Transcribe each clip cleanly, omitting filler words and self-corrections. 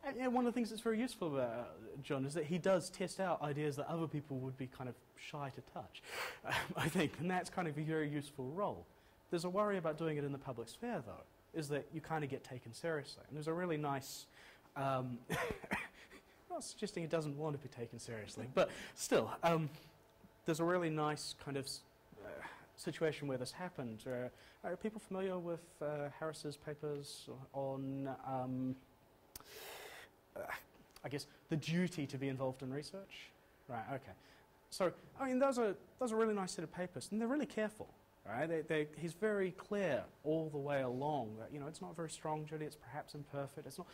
And one of the things that's very useful about John is that he does test out ideas that other people would be kind of shy to touch, I think, and that's kind of a very useful role. There's a worry about doing it in the public sphere, though, is that you kind of get taken seriously. And there's a really nice, I'm not suggesting he doesn't want to be taken seriously, but still, there's a really nice kind of situation where this happened. Are people familiar with Harris's papers on, I guess, the duty to be involved in research? Right, okay. So, I mean, those are a really nice set of papers, and they're really careful. Right? He's very clear all the way along that, it's not a very strong duty, it's perhaps imperfect, it's not,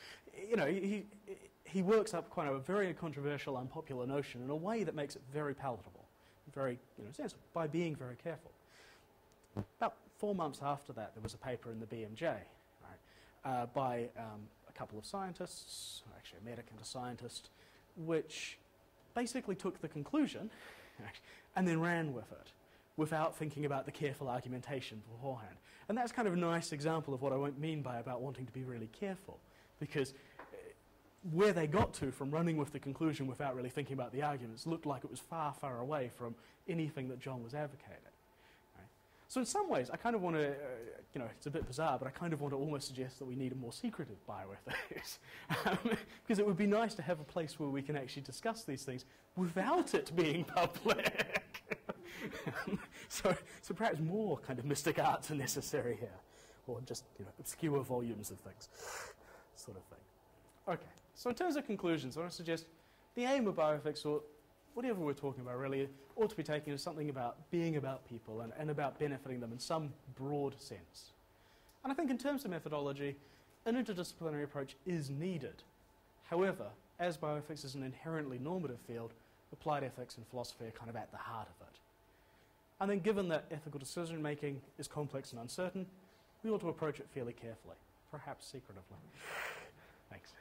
he works up quite a very controversial, unpopular notion in a way that makes it very palatable, very, sensible, by being very careful. About 4 months after that, there was a paper in the BMJ, right, by a couple of scientists, actually a medic and a scientist, which basically took the conclusion and then ran with it, without thinking about the careful argumentation beforehand. And that's kind of a nice example of what I mean by about wanting to be really careful, because where they got to from running with the conclusion without really thinking about the arguments looked like it was far, far away from anything that John was advocating. Right? So in some ways, I kind of want to, it's a bit bizarre, but I kind of want to almost suggest that we need a more secretive bioethics. Because it would be nice to have a place where we can actually discuss these things without it being public. So perhaps more kind of mystic arts are necessary here, or just obscure volumes of things, sort of thing. Okay, so in terms of conclusions, I want to suggest the aim of bioethics, or whatever we're talking about really, ought to be taken as something about being about people and about benefiting them in some broad sense. And I think in terms of methodology, an interdisciplinary approach is needed. However, as bioethics is an inherently normative field, applied ethics and philosophy are kind of at the heart of it. And then given that ethical decision-making is complex and uncertain, we ought to approach it fairly carefully, perhaps secretively. Thanks.